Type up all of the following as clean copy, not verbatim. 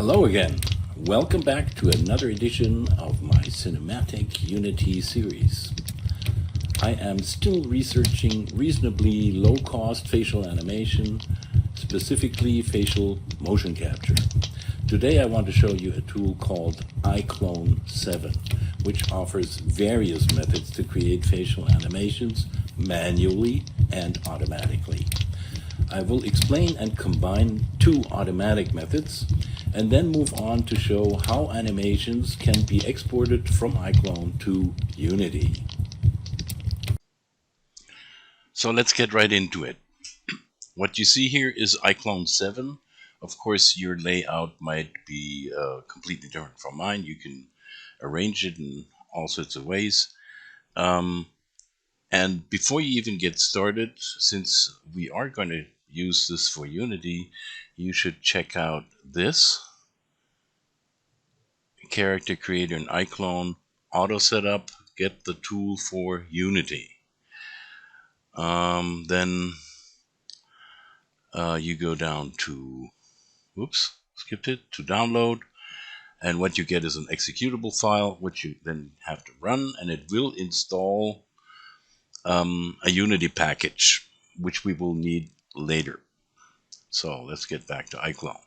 Hello again. Welcome back to another edition of my Cinematic Unity series. I am still researching reasonably low-cost facial animation, specifically facial motion capture. Today I want to show you a tool called iClone 7, which offers various methods to create facial animations manually and automatically. I will explain and combine two automatic methods and then move on to show how animations can be exported from iClone to Unity. So let's get right into it. What you see here is iClone 7. Of course, your layout might be completely different from mine. You can arrange it in all sorts of ways. And before you even get started, since we are going to use this for Unity, you should check out this character creator in iClone auto setup. Get the tool for Unity. Then you go down to, whoops, skipped it, to download, and what you get is an executable file which you then have to run, and it will install a Unity package which we will need later. So let's get back to iClone.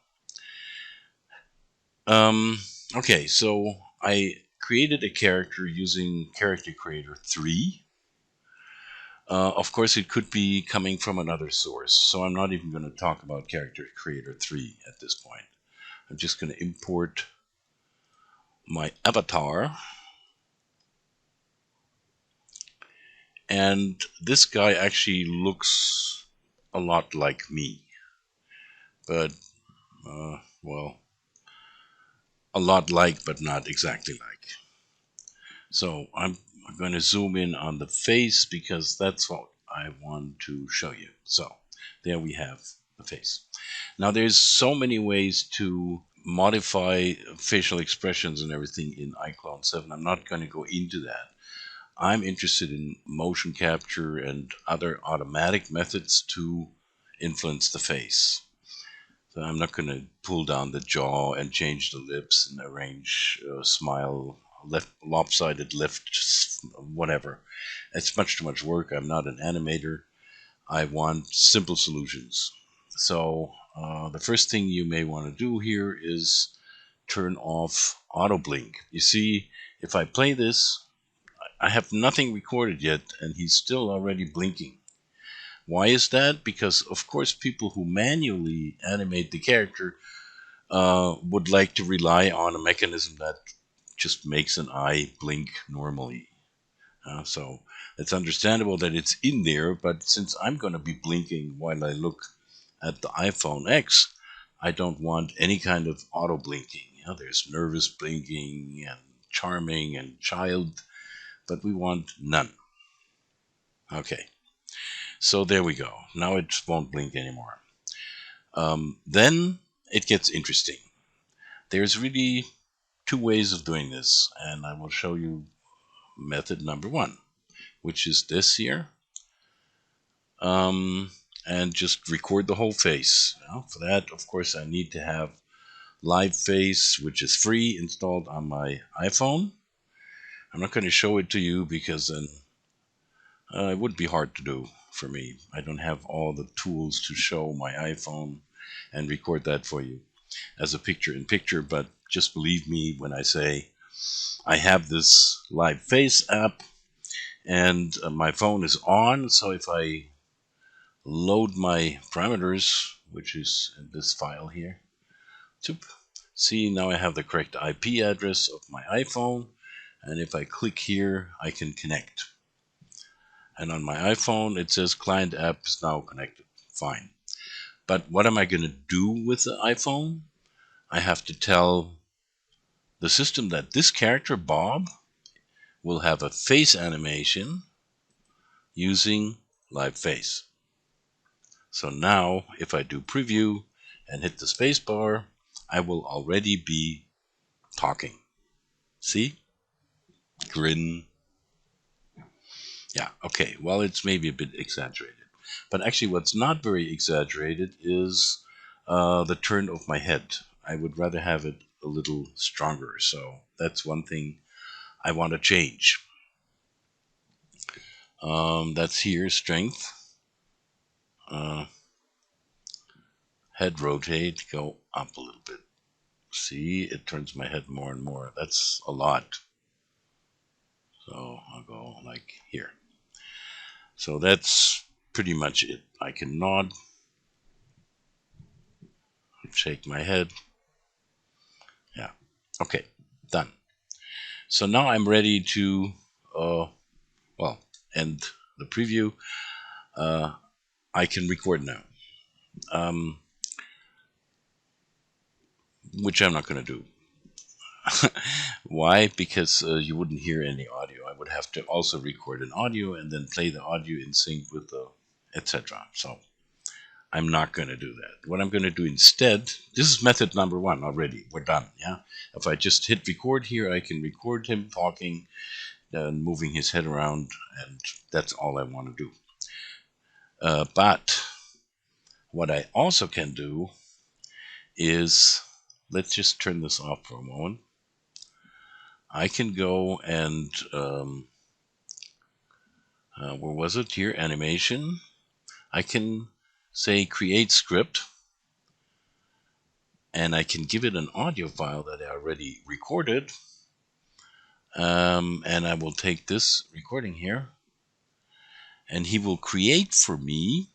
Okay, so I created a character using Character Creator 3. Of course, it could be coming from another source, so I'm not even going to talk about Character Creator 3 at this point. I'm just going to import my avatar. And this guy actually looks a lot like me. But, well, a lot like, but not exactly like. So I'm going to zoom in on the face because that's what I want to show you. So there we have the face. Now there's so many ways to modify facial expressions and everything in iClone 7. I'm not going to go into that. I'm interested in motion capture and other automatic methods to influence the face. So I'm not going to pull down the jaw and change the lips and arrange smile, lopsided lips, whatever. It's much too much work. I'm not an animator. I want simple solutions. So the first thing you may want to do here is turn off auto blink. You see, if I play this, I have nothing recorded yet, and he's still already blinking. Why is that? Because, of course, people who manually animate the character would like to rely on a mechanism that just makes an eye blink normally. So it's understandable that it's in there, but since I'm going to be blinking while I look at the iPhoneX, I don't want any kind of auto blinking. There's nervous blinking and charming and child, but we want none. Okay, so there we go. Now it won't blink anymore. Then it gets interesting. There's really two ways of doing this, and I will show you method number one, which is this here. And just record the whole face. For that, of course, I need to have Live Face, which is free, installed on my iPhone. I'm not going to show it to you because then it would be hard to do for me. I don't have all the tools to show my iPhone and record that for you as a picture-in-picture, but just believe me when I say I have this Live Face app and my phone is on, so if I load my parameters, which is in this file here, see, now I have the correct IP address of my iPhone, and if I click here, I can connect. And on my iPhone, it says client app is now connected. Fine. But what am I going to do with the iPhone? I have to tell the system that this character, Bob, will have a face animation using Live Face. So now, if I do preview and hit the space bar, I will already be talking. See? Grin. Yeah, okay, well, it's maybe a bit exaggerated. But actually what's not very exaggerated is the turn of my head. I would rather have it a little stronger. So that's one thing I want to change. That's here, strength. Head rotate, go up a little bit. See, it turns my head more and more. That's a lot. So I'll go like here. So that's pretty much it. I can nod, shake my head. Yeah. Okay, done. So now I'm ready to, well, end the preview. I can record now, which I'm not going to do. Why? Because you wouldn't hear any audio. I would have to also record an audio and then play the audio in sync with the etc. So I'm not going to do that. What I'm going to do instead, this is method number 1 already. We're done. Yeah. If I just hit record here, I can record him talking and moving his head around, and that's all I want to do. But what I also can do is, let's just turn this off for a moment. I can go and, where was it? Here, animation. I can say create script, and I can give it an audio file that I already recorded. And I will take this recording here, and he will create for me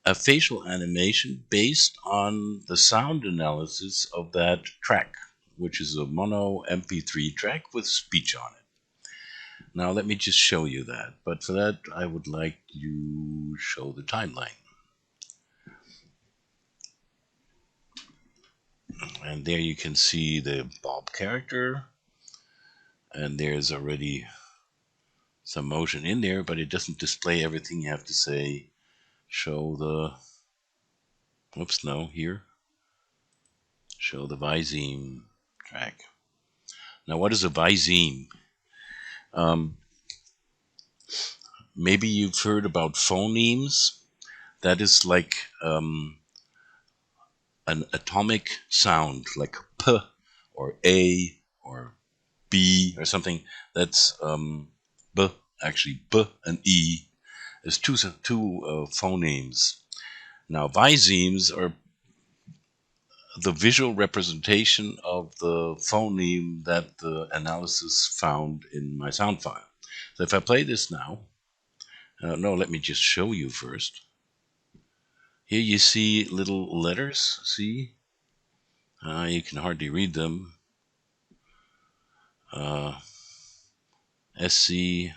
a facial animation based on the sound analysis of that track, which is a mono MP3 track with speech on it. Now let me just show you that, but for that I would like to show the timeline. And there you can see the Bob character, and there's already some motion in there, but it doesn't display everything. You have to say show the, oops, no, here, show the Viseme track. Now what is a Viseme? Maybe you've heard about phonemes. That is like an atomic sound, like P or A or B or something. That's B, actually B and E. There's two phonemes. Now Visemes are the visual representation of the phoneme that the analysis found in my sound file. So if I play this now, no, let me just show you first. Here you see little letters, see? You can hardly read them. SC.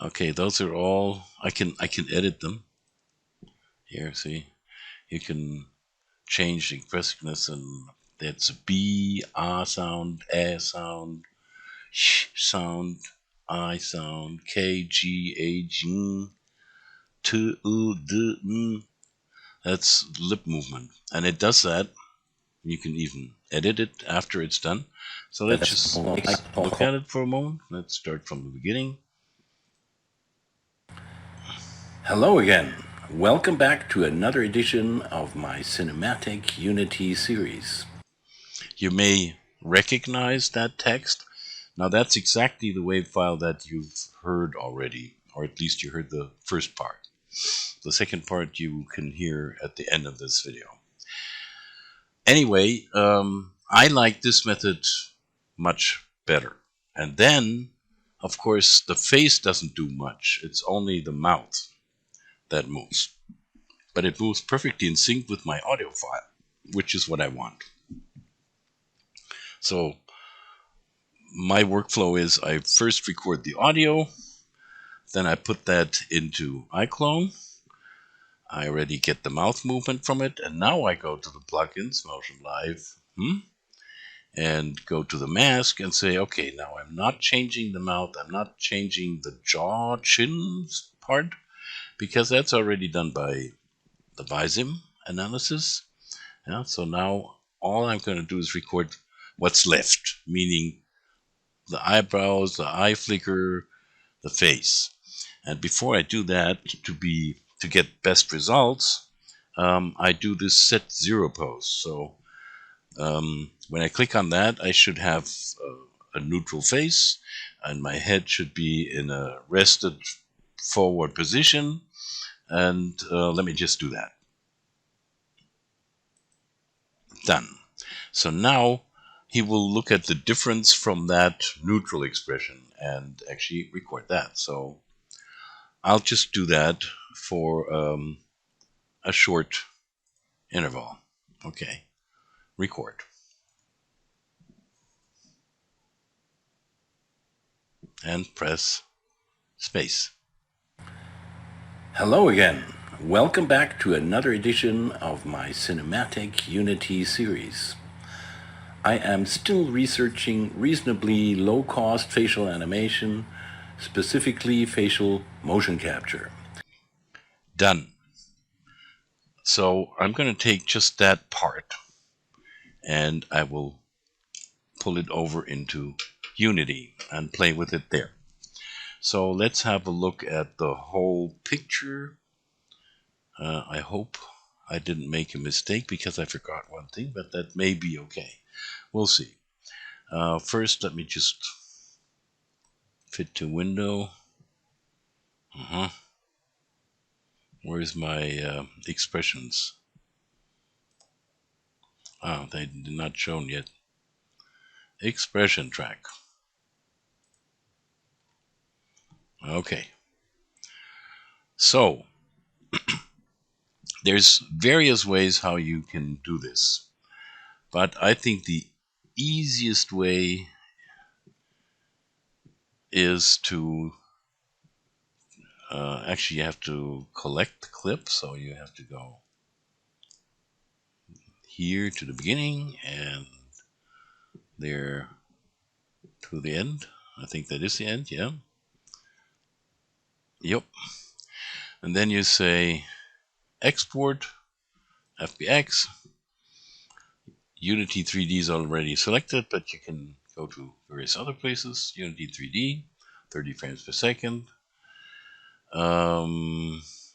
Okay, those are all, I can edit them. Here, see? You can change the aggressiveness, and that's a B, A sound, A sound, Sh sound, I sound, K, G, A, G, T, U, D, N. That's lip movement. And it does that. You can even edit it after it's done. So let's just look at it for a moment. Let's start from the beginning. Hello again. Welcome back to another edition of my Cinematic Unity series. You may recognize that text. Now that's exactly the WAV file that you've heard already, or at least you heard the first part. The second part you can hear at the end of this video. Anyway, I like this method much better. And then, of course, the face doesn't do much. It's only the mouth that moves. But it moves perfectly in sync with my audio file, which is what I want. So my workflow is I first record the audio, then I put that into iClone. I already get the mouth movement from it, and now I go to the plugins, Motion Live, and go to the mask and say, okay, now I'm not changing the mouth, I'm not changing the jaw, chin part, because that's already done by the Viseme analysis. Yeah, so now all I'm going to do is record what's left, meaning the eyebrows, the eye flicker, the face. And before I do that, to get best results, I do this set 0 pose. So when I click on that, I should have a neutral face, and my head should be in a rested forward position. And let me just do that. Done. So now he will look at the difference from that neutral expression and actually record that. So I'll just do that for a short interval. Okay, record. And press space. Hello again. Welcome back to another edition of my Cinematic Unity series. I am still researching reasonably low-cost facial animation, specifically facial motion capture. Done. So I'm going to take just that part and I will pull it over into Unity and play with it there. So let's have a look at the whole picture. I hope I didn't make a mistake because I forgot one thing, but that may be okay. We'll see. First, let me just fit to window. Where's my expressions? Oh, they did not shown yet. Expression track. Okay. So, there's various ways how you can do this. But I think the easiest way is to actually you have to collect the clip. So you have to go here to the beginning and there to the end. I think that is the end, yeah. Yep. And then you say export, FBX. Unity 3D is already selected, but you can go to various other places. Unity 3D, 30 frames per second.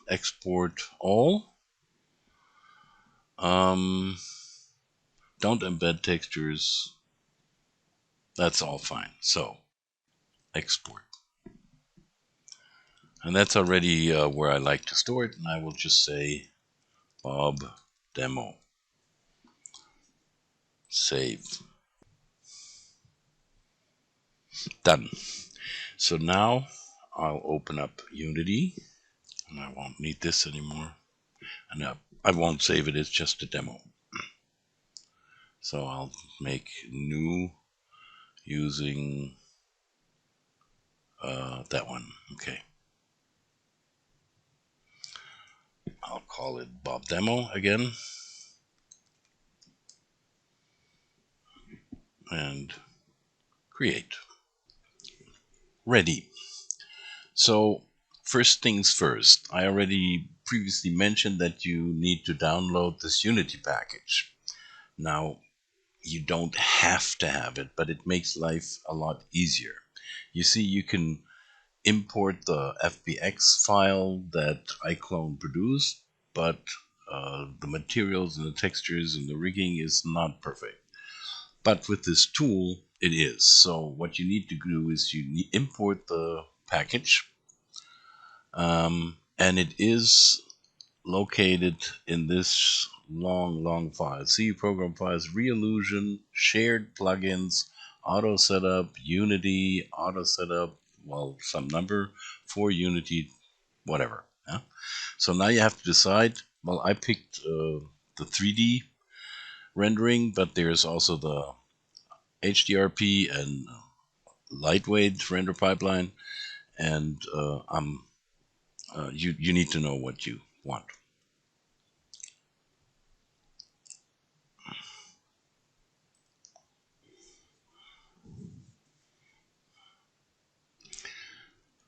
Export all. Don't embed textures. That's all fine. So, export. And that's already where I like to store it. And I will just say Bob Demo. Save. Done. So now I'll open up Unity. And I won't need this anymore. And I won't save it. It's just a demo. So I'll make new using that one. Okay. I'll call it Bob Demo again. And create. Ready. So first things first, I already previously mentioned that you need to download this Unity package. Now, you don't have to have it, but it makes life a lot easier. You see, you can import the FBX file that iClone produced, but the materials and the textures and the rigging is not perfect. But with this tool, it is. So what you need to do is you import the package, and it is located in this long file. See program files, Reillusion, shared plugins, auto setup, Unity, auto setup, well, some number for Unity, whatever. Yeah? So now you have to decide. Well, I picked the 3D rendering, but there's also the HDRP and lightweight render pipeline, and you need to know what you want.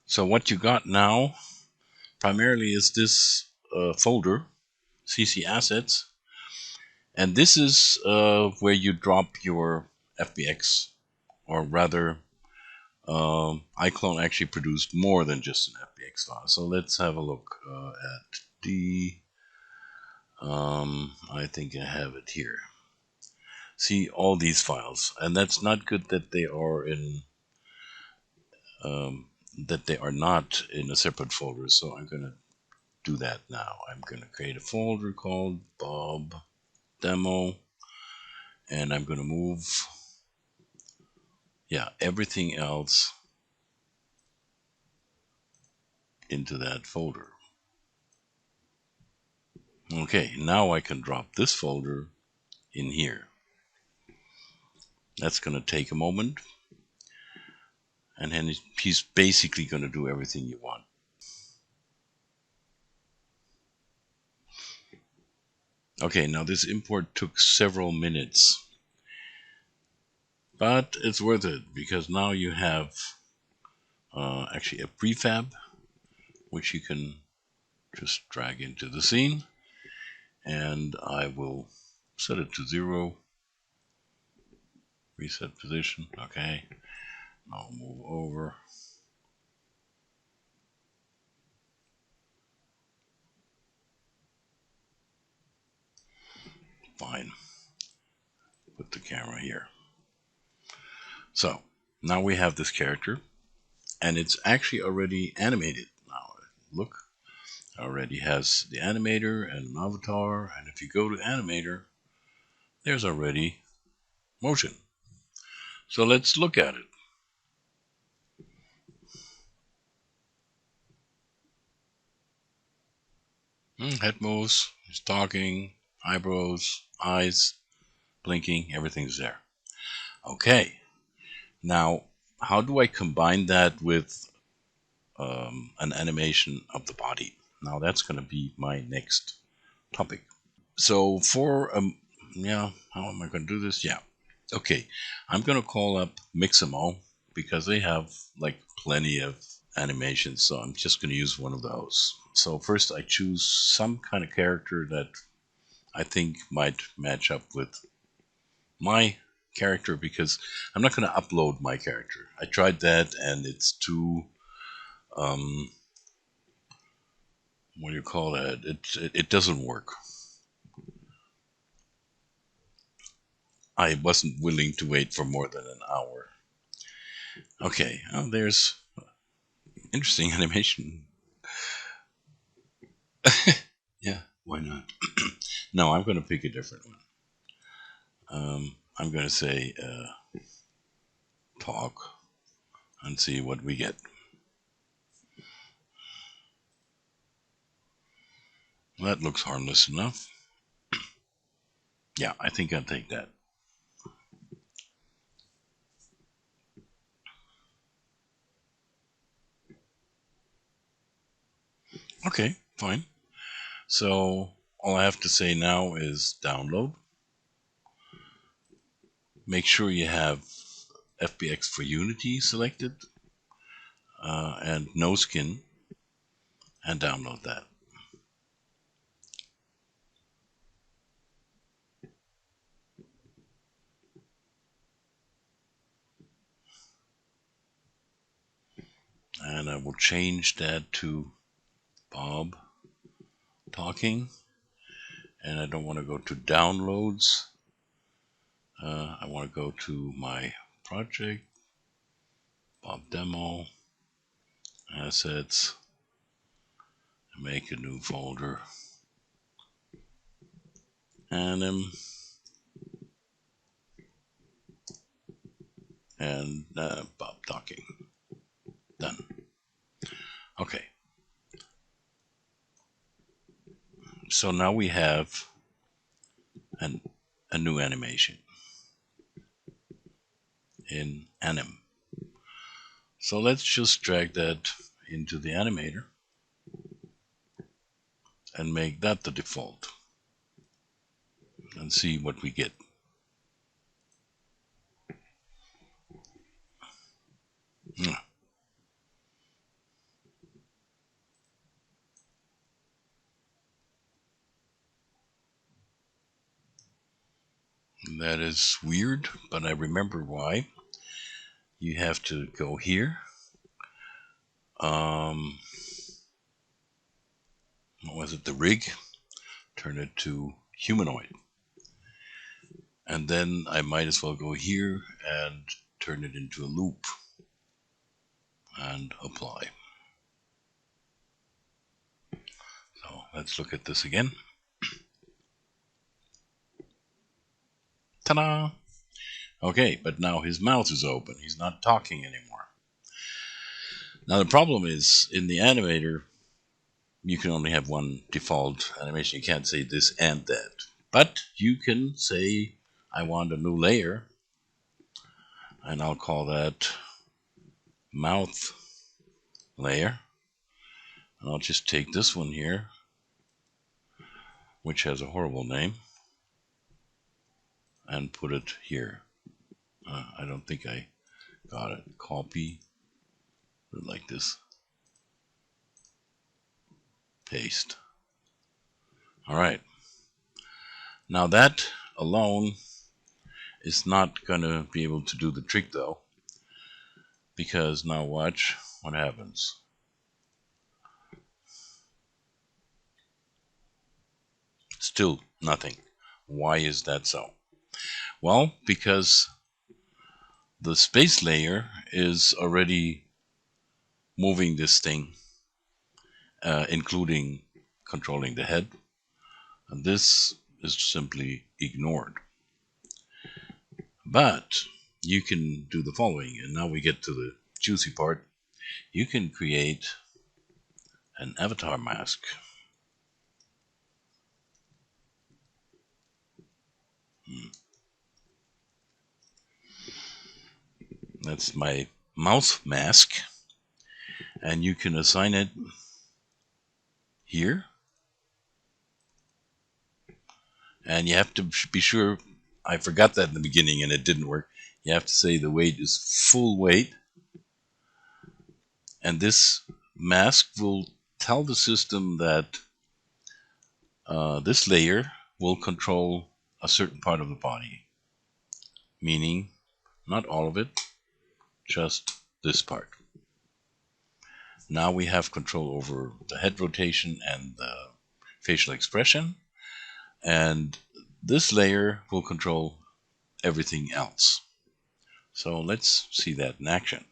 So what you got now primarily is this folder, CC Assets, and this is where you drop your FBX, or rather, iClone actually produced more than just an FBX file. So let's have a look at the I think I have it here. See all these files, and that's not good that they are in that they are not in a separate folder. So I'm gonna do that now. I'm gonna create a folder called Bob Demo, and I'm gonna move everything else into that folder. Okay, now I can drop this folder in here. That's gonna take a moment, and then he's basically gonna do everything you want. Okay, now this import took several minutes, but it's worth it because now you have actually a prefab which you can just drag into the scene, and I will set it to 0, reset position. Okay, I'll move over. Fine, put the camera here. So now we have this character, and it's actually already animated. Now look, it already has the animator and an avatar, and if you go to animator, there's already motion. So let's look at it. Head moves, he's talking, eyebrows, eyes, blinking, everything's there. Okay, now how do I combine that with an animation of the body? Now that's going to be my next topic. So for how am I going to do this? Yeah, okay, I'm going to call up Mixamo because they have like plenty of animations, so I'm just going to use one of those. So first I choose some kind of character that I think might match up with my character, because I'm not going to upload my character. I tried that and it's too what do you call that? It doesn't work. I wasn't willing to wait for more than an hour. Okay, there's interesting animation. Yeah, why not? No, I'm going to pick a different one. I'm going to say talk and see what we get. That looks harmless enough. Yeah, I think I'll take that. Okay, fine. So all I have to say now is download. Make sure you have FBX for Unity selected and no skin, and download that. And I will change that to Bob talking. And I don't want to go to downloads. I want to go to my project, Bob Demo, Assets, make a new folder, Anim, and Bob talking. Done. Okay. So now we have a new animation in Anim. So let's just drag that into the animator and make that the default and see what we get. That is weird, but I remember why. You have to go here. What was it? The rig. turn it to humanoid. And then I might as well go here and turn it into a loop and apply. So let's look at this again. Ta-da! Okay, but now his mouth is open. He's not talking anymore. Now the problem is, in the animator, you can only have one default animation. You can't say this and that. But you can say, I want a new layer, and I'll call that mouth layer. And I'll just take this one here, which has a horrible name, and put it here. I don't think I got it. Copy, put it like this. Paste. Alright. Now that alone is not going to be able to do the trick though, because now watch what happens. Still nothing. Why is that so? Well, because the space layer is already moving this thing, including controlling the head, and this is simply ignored. But you can do the following, and now we get to the juicy part. You can create an avatar mask. That's my mouth mask, and you can assign it here, and you have to be sure. I forgot that in the beginning and it didn't work. You have to say the weight is full weight, and this mask will tell the system that this layer will control a certain part of the body, meaning not all of it, just this part. Now we have control over the head rotation and the facial expression, and this layer will control everything else. So let's see that in action.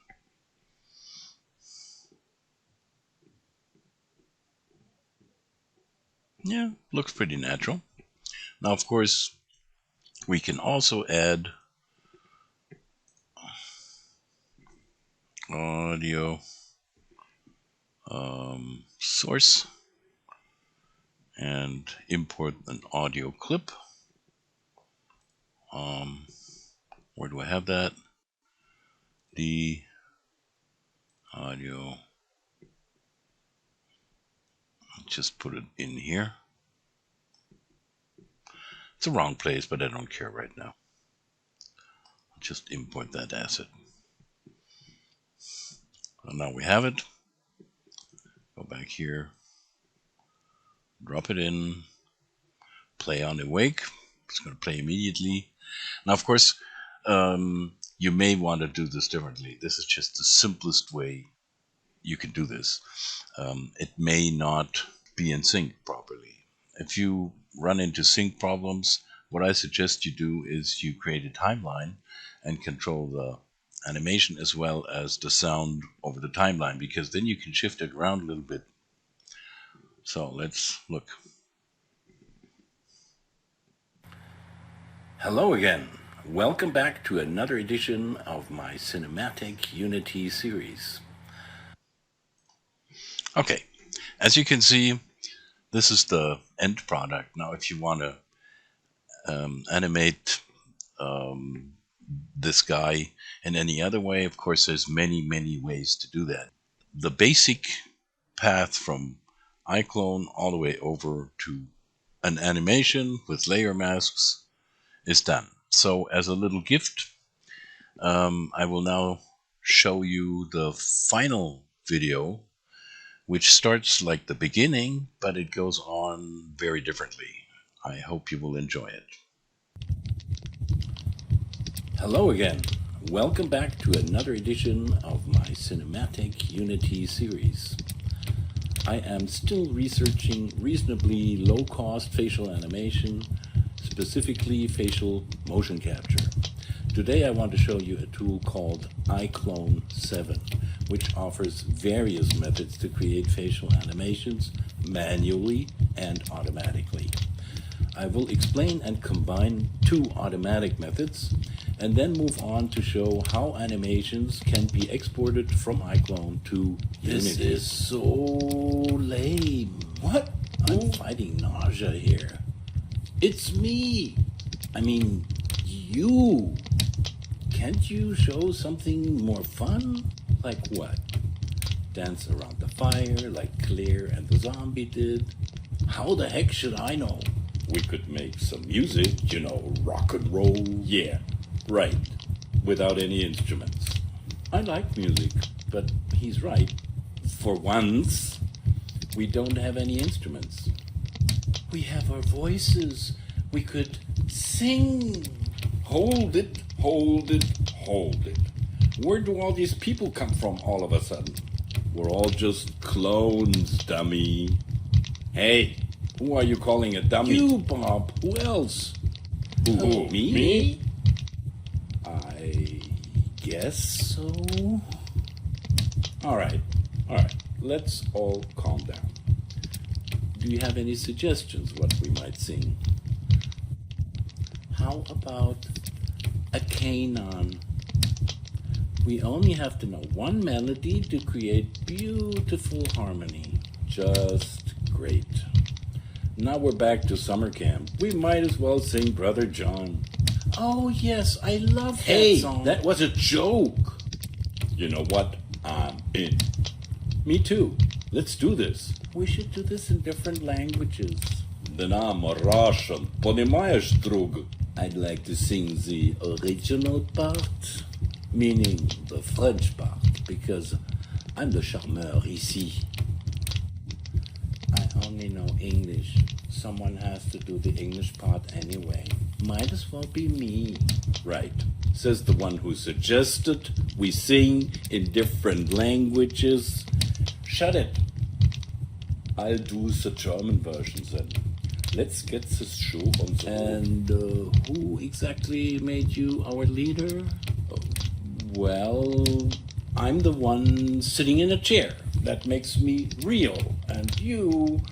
Yeah, looks pretty natural. Now, of course, we can also add audio source and import an audio clip. Where do I have that? The audio. Just put it in here. It's the wrong place, but I don't care right now. Just import that asset. And now we have it. Go back here. Drop it in. Play on awake. It's going to play immediately. Now, of course, you may want to do this differently. This is just the simplest way you can do this. It may not be in sync properly. If you run into sync problems, what I suggest you do is you create a timeline and control the animation as well as the sound over the timeline, because then you can shift it around a little bit. So let's look. Hello again. Welcome back to another edition of my Cinematic Unity series. Okay, as you can see, this is the end product. Now, if you want to animate this guy in any other way, of course, there's many ways to do that. The basic path from iClone all the way over to an animation with layer masks is done. So as a little gift, I will now show you the final video, which starts like the beginning, but it goes on very differently. I hope you will enjoy it. Hello again. Welcome back to another edition of my Cinematic Unity series. I am still researching reasonably low-cost facial animation, specifically facial motion capture. Today I want to show you a tool called iClone 7, which offers various methods to create facial animations manually and automatically. I will explain and combine two automatic methods and then move on to show how animations can be exported from iClone to Unity. This is so lame. What? I'm fighting nausea here. It's me. I mean, you. Can't you show something more fun? Like what? Dance around the fire like Claire and the zombie did? How the heck should I know? We could make some music, you know, rock and roll. Yeah, right, without any instruments. I like music, but he's right. For once, we don't have any instruments. We have our voices. We could sing. Hold it, hold it, hold it. Where do all these people come from all of a sudden? We're all just clones, dummy. Hey, who are you calling a dummy? You, Bob. Who else? Who? Me? I guess so. All right. Let's all calm down. Do you have any suggestions what we might sing? How about a canon? We only have to know one melody to create beautiful harmony. Just great. Now we're back to summer camp. We might as well sing Brother John. Oh yes, I love that song. Hey, that was a joke. You know what? I'm in. Me too. Let's do this. We should do this in different languages. Then I'm a Russian. Понимаешь, друг? I'd like to sing the original part, meaning the French part, because I'm the charmeur ici. I only know English. Someone has to do the English part anyway. Might as well be me. Right, says the one who suggested we sing in different languages. Shut it. I'll do the German version then. Let's get this show on the road. And who exactly made you our leader? Well, I'm the one sitting in a chair. That makes me real. And you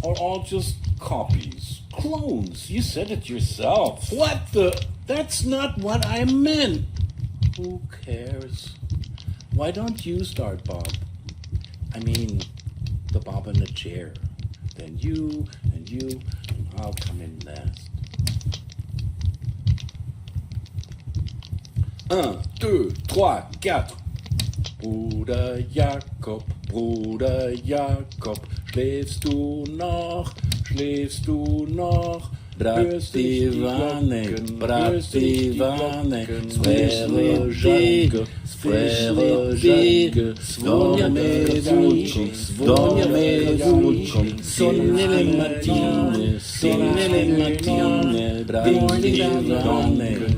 are all just copies. Clones. You said it yourself. What the? That's not what I meant. Who cares? Why don't you start, Bob? I mean, the Bob in the chair. Then you, and I'll come in last. 1, 2, 3, 4. Bruder Jakob, schläfst du noch? Brat Ivanek, Frère Jacques, svoniame vuci, sonne le mattine, brat Ivanek,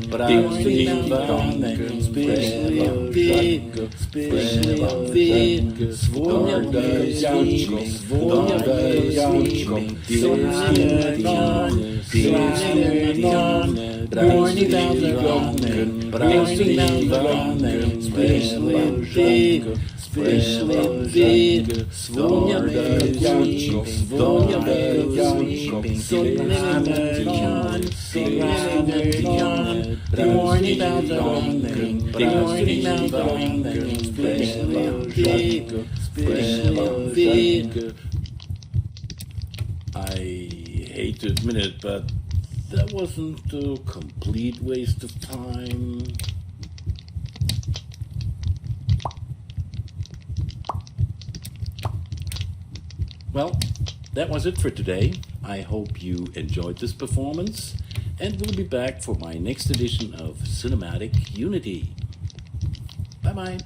svoniame I hate to admit it, but that wasn't a complete waste of time. Well, that was it for today. I hope you enjoyed this performance, and we'll be back for my next edition of Cinematic Unity. Bye-bye.